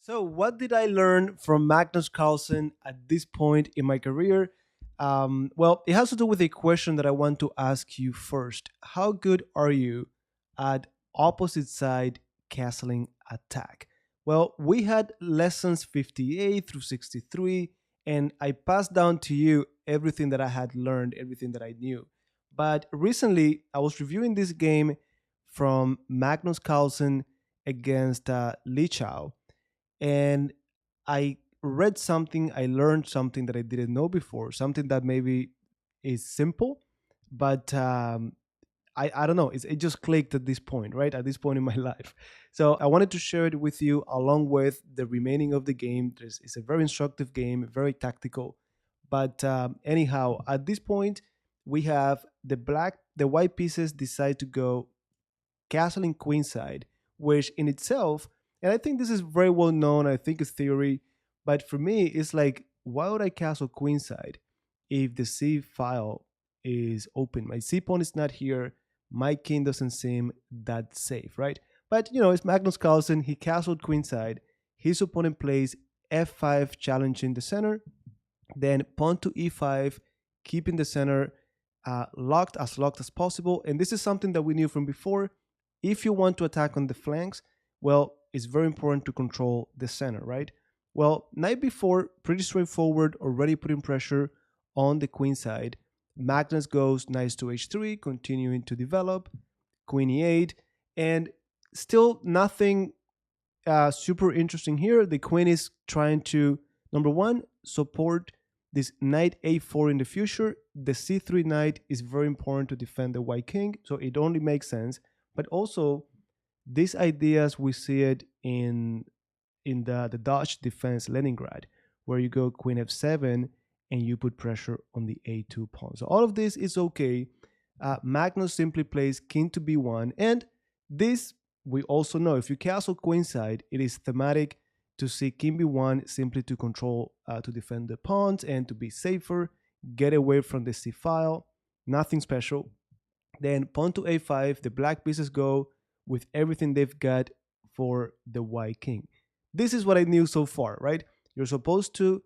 So, what did I learn from Magnus Carlsen at this point in my career? Well, it has to do with a question that I want to ask you first. How good are you at opposite side castling attack? Well, we had lessons 58 through 63, and I passed down to you everything that I had learned, everything that I knew. But recently, I was reviewing this game from Magnus Carlsen against Li Chao, and I read something, I learned something that I didn't know before, something that maybe is simple, but I don't know, it just clicked at this point, right? At this point in my life. So I wanted to share it with you along with the remaining of the game. It's a very instructive game, very tactical. But anyhow, at this point, we have the white pieces decide to go castling queenside, which in itself, and I think this is very well known, I think it's theory, but for me, it's like, why would I castle queenside if the C file is open? My C pawn is not here, my king doesn't seem that safe, right? But it's Magnus Carlsen, he castled queenside, his opponent plays f5 challenging the center, then pawn to e5, keeping the center locked as possible. And this is something that we knew from before. If you want to attack on the flanks, well, it's very important to control the center, right? Well, knight before, pretty straightforward, already putting pressure on the queen side. Magnus goes knight to h3, continuing to develop, queen e8, and still nothing super interesting here. The queen is trying to, number one, support this knight a4 in the future. The c3 knight is very important to defend the white king, so it only makes sense. But also, these ideas, we see it in the Dutch defense Leningrad, where you go queen f7 and you put pressure on the a2 pawn. So all of this is okay. Magnus simply plays king to b1, and this we also know, if you castle queenside, it is thematic to see king b1 simply to control, to defend the pawns and to be safer, get away from the c file, nothing special. Then pawn to a5, the black pieces go with everything they've got for the white king. This is what I knew so far, right? You're supposed to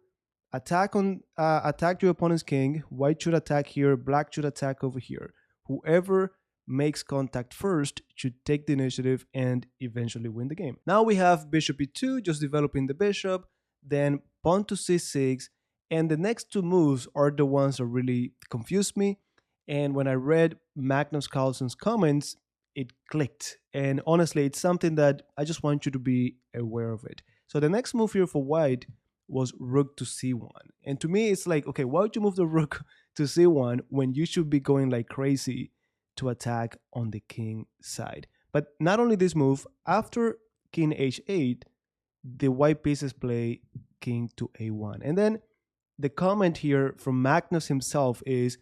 attack your opponent's king. White should attack here, black should attack over here. Whoever makes contact first should take the initiative and eventually win the game. Now we have bishop e2, just developing the bishop, then pawn to c6, and the next two moves are the ones that really confused me. And when I read Magnus Carlsen's comments, it clicked. And honestly, it's something that I just want you to be aware of it. So the next move here for white was rook to c1. And to me, it's like, okay, why would you move the rook to c1 when you should be going like crazy to attack on the king side? But not only this move, after king h8, the white pieces play king to a1. And then the comment here from Magnus himself is,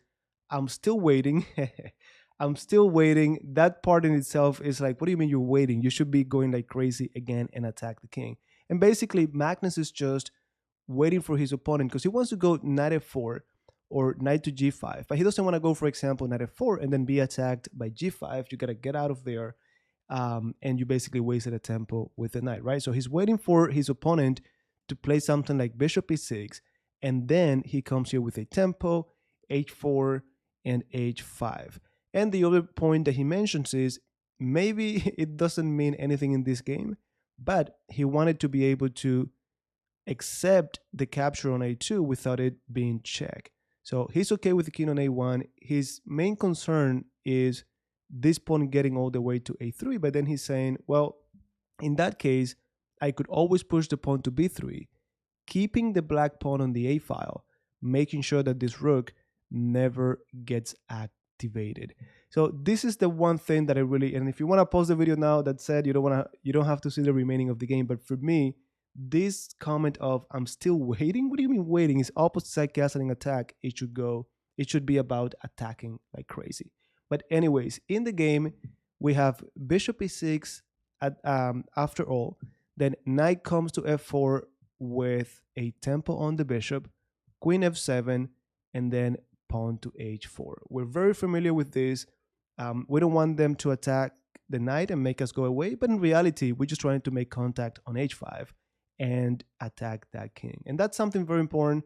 I'm still waiting. I'm still waiting. That part in itself is like, what do you mean you're waiting? You should be going like crazy again and attack the king. And basically, Magnus is just waiting for his opponent because he wants to go knight f4 or knight to g5. But he doesn't want to go, for example, knight f4 and then be attacked by g5. You got to get out of there. And you basically wasted a tempo with the knight, right? So he's waiting for his opponent to play something like bishop e6. And then he comes here with a tempo, h4, and h5. And the other point that he mentions is maybe it doesn't mean anything in this game, but he wanted to be able to accept the capture on a2 without it being checked. So he's okay with the king on a1. His main concern is this pawn getting all the way to a3, but then he's saying, well, in that case, I could always push the pawn to b3, keeping the black pawn on the a file, making sure that this rook never gets activated. So this is the one thing that I really, and if you want to pause the video now, that said, you don't have to see the remaining of the game. But for me, this comment of I'm still waiting, what do you mean waiting? Is opposite side castling attack. It should be about attacking like crazy. But anyways, in the game, we have bishop e6 after all. Then knight comes to f4 with a tempo on the bishop, queen f7, and then pawn to h4. We're very familiar with this. We don't want them to attack the knight and make us go away, but in reality, we're just trying to make contact on h5 and attack that king. And that's something very important.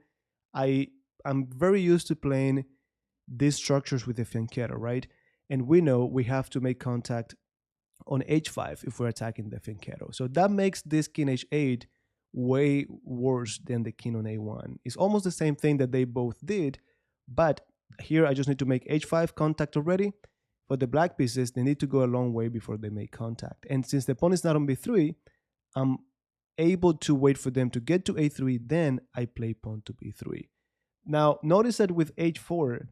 I am very used to playing these structures with the fianchetto, right? And we know we have to make contact on h5 if we're attacking the fianchetto. So that makes this king h8 way worse than the king on a1. It's almost the same thing that they both did, but here I just need to make h5 contact already. For the black pieces, they need to go a long way before they make contact. And since the pawn is not on b3, I'm able to wait for them to get to a3, then I play pawn to b3. Now, notice that with h4,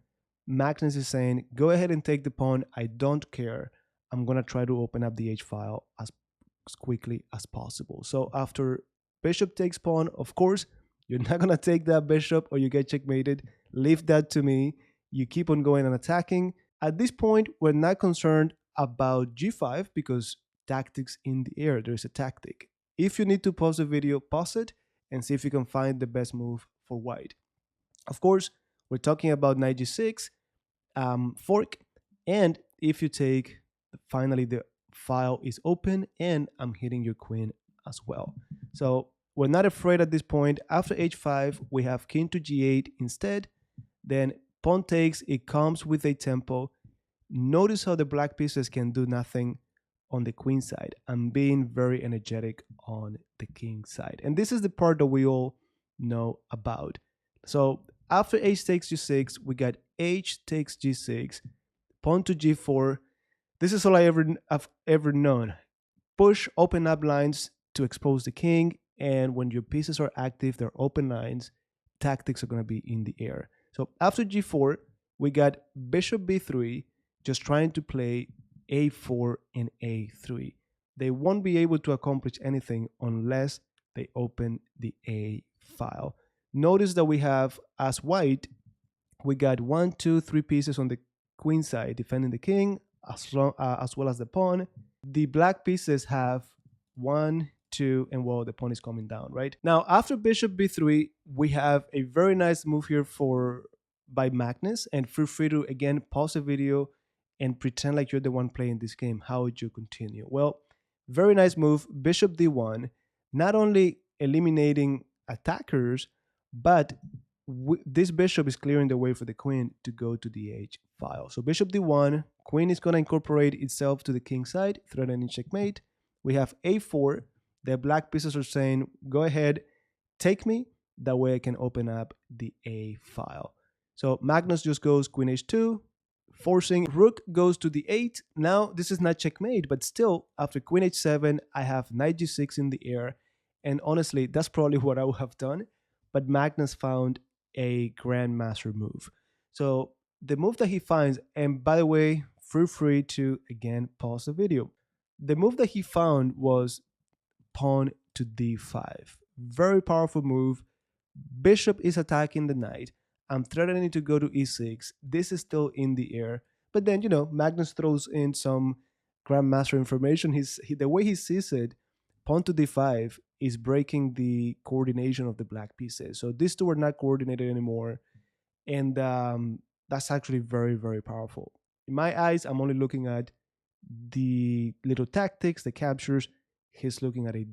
Magnus is saying, go ahead and take the pawn. I don't care. I'm going to try to open up the h file as quickly as possible. So after bishop takes pawn, of course, you're not going to take that bishop or you get checkmated. Leave that to me. You keep on going and attacking. At this point, we're not concerned about g5 because tactics in the air, there's a tactic. If you need to pause the video, pause it and see if you can find the best move for white. Of course, we're talking about knight g6, fork, and if you take, finally the file is open and I'm hitting your queen as well. So we're not afraid at this point. After h5, we have king to g8 instead. Then pawn takes, it comes with a tempo. Notice how the black pieces can do nothing on the queen side. I'm being very energetic on the king side. And this is the part that we all know about. So after h takes g6, we got h takes g6, pawn to g4. This is all I've ever known. Push, open up lines to expose the king, and when your pieces are active, they're open lines, tactics are going to be in the air. So after g4, we got bishop b3, just trying to play a4 and a3. They won't be able to accomplish anything unless they open the a file. Notice that we have, as white, we got 1, 2, 3 pieces on the queen side defending the king, as well as the pawn. The black pieces have 1, 2, and well, the pawn is coming down, right? Now, after bishop b3, we have a very nice move here by Magnus, and feel free to, again, pause the video and pretend like you're the one playing this game. How would you continue? Well, very nice move, bishop d1, not only eliminating attackers, but this bishop is clearing the way for the queen to go to the h file. So bishop d1, queen is going to incorporate itself to the king side, threatening checkmate. We have a4. The black pieces are saying, go ahead, take me. That way I can open up the a file. So Magnus just goes queen h2, forcing. Rook goes to the 8. Now this is not checkmate, but still, after queen h7, I have knight g6 in the air. And honestly, that's probably what I would have done. But Magnus found a grandmaster move. So the move that he finds, and by the way, feel free to again pause the video. The move that he found was pawn to d5. Very powerful move. Bishop is attacking the knight. I'm threatening to go to e6. This is still in the air. But then, Magnus throws in some grandmaster information. The way he sees it, pawn to d5 is breaking the coordination of the black pieces. So these two are not coordinated anymore. And that's actually very, very powerful. In my eyes, I'm only looking at the little tactics, the captures. He's looking at it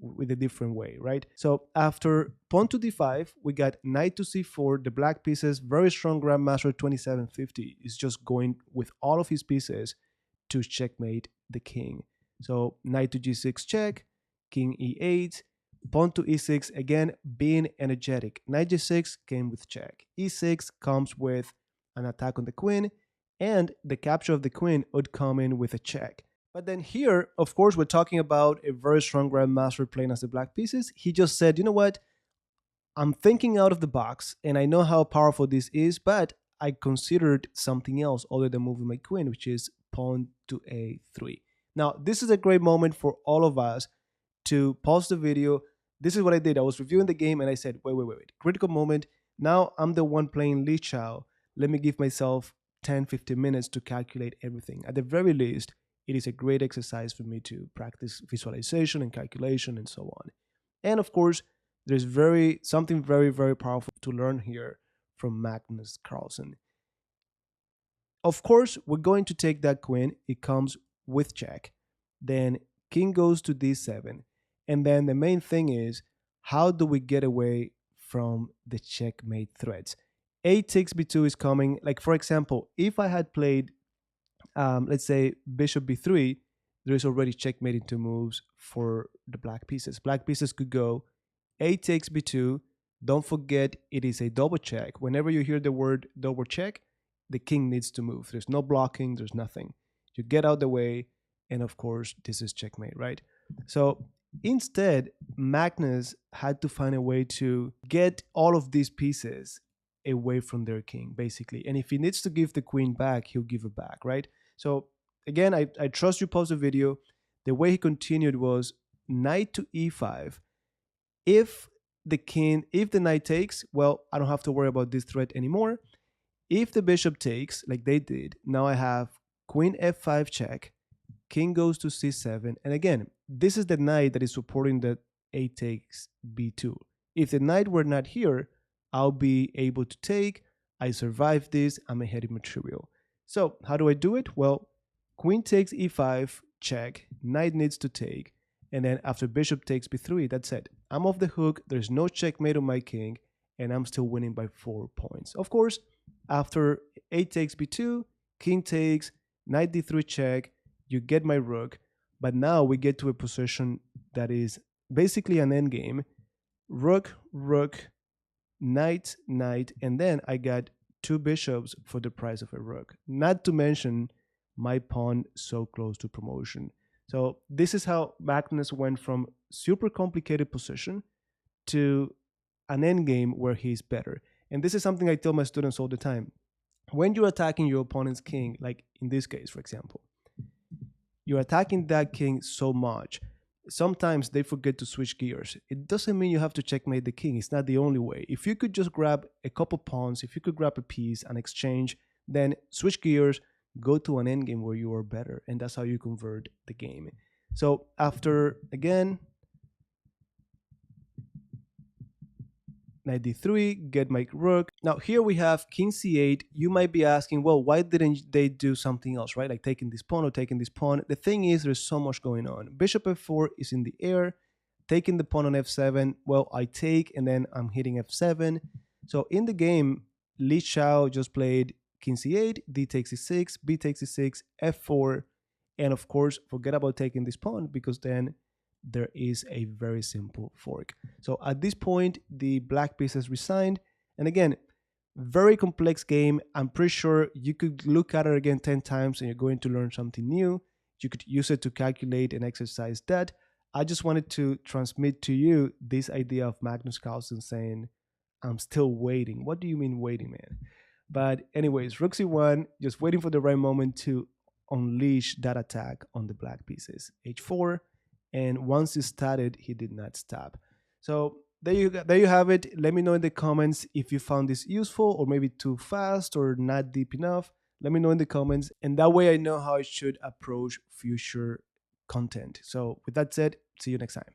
with a different way, right? So after pawn to d5, we got knight to c4. The black pieces, very strong grandmaster 2750, is just going with all of his pieces to checkmate the king. So knight to g6 check, king e8, pawn to e6, again being energetic. Knight g6 came with check. e6 comes with an attack on the queen, and the capture of the queen would come in with a check. But then here, of course, we're talking about a very strong grandmaster playing as the black pieces. He just said, you know what? I'm thinking out of the box, and I know how powerful this is, but I considered something else other than moving my queen, which is pawn to a3. Now, this is a great moment for all of us to pause the video. This is what I did. I was reviewing the game, and I said, wait. Critical moment. Now I'm the one playing Li Chao. Let me give myself 10, 15 minutes to calculate everything. At the very least, it is a great exercise for me to practice visualization and calculation and so on. And of course, there's something very, very powerful to learn here from Magnus Carlsen. Of course, we're going to take that queen. It comes with check. Then king goes to d7. And then the main thing is, how do we get away from the checkmate threats? A takes b2 is coming. Like, for example, if I had played, let's say, bishop b3, there is already checkmate into moves for the black pieces. Black pieces could go a takes b2. Don't forget, it is a double check. Whenever you hear the word double check, the king needs to move. There's no blocking, there's nothing. You get out the way, and of course, this is checkmate, right? So instead, Magnus had to find a way to get all of these pieces away from their king, basically. And if he needs to give the queen back, he'll give it back, right? So again, I trust you pause the video. The way he continued was knight to e5. If if the knight takes, well, I don't have to worry about this threat anymore. If the bishop takes, like they did, now I have queen f5 check, king goes to c7. And again, this is the knight that is supporting the a takes b2. If the knight were not here, I'll be able to take. I survived this. I'm ahead in material. So how do I do it? Well, queen takes e5, check. Knight needs to take. And then after bishop takes b3, that's it. I'm off the hook. There's no checkmate on my king. And I'm still winning by 4 points. Of course, after a takes b2, king takes, knight d3 check, you get my rook. But now we get to a position that is basically an endgame. Rook, rook, knight, knight, and then I got 2 bishops for the price of a rook. Not to mention my pawn so close to promotion. So this is how Magnus went from super complicated position to an endgame where he's better. And this is something I tell my students all the time. When you're attacking your opponent's king, like in this case, for example, you're attacking that king so much. Sometimes they forget to switch gears. It doesn't mean you have to checkmate the king. It's not the only way. If you could just grab a couple pawns, if you could grab a piece and exchange, then switch gears, go to an endgame where you are better. And that's how you convert the game. So after, again, knight d3, get my rook. Now here we have king c8. You might be asking, well, why didn't they do something else, right? Like taking this pawn or taking this pawn. The thing is, there's so much going on. Bishop f4 is in the air. Taking the pawn on f7, well, I take and then I'm hitting f7. So in the game, Li Chao just played king c8, d takes e6, b takes e6, f4, and of course, forget about taking this pawn because then there is a very simple fork. So at this point, the black piece has resigned. And again, very complex game. I'm pretty sure you could look at it again 10 times and you're going to learn something new. You could use it to calculate and exercise that. I just wanted to transmit to you this idea of Magnus Carlsen saying, I'm still waiting. What do you mean waiting, man? But anyways, rook c1, just waiting for the right moment to unleash that attack on the black pieces. h4, and once he started, he did not stop. So there you have it. Let me know in the comments if you found this useful or maybe too fast or not deep enough. Let me know in the comments, and that way I know how I should approach future content. So with that said, see you next time.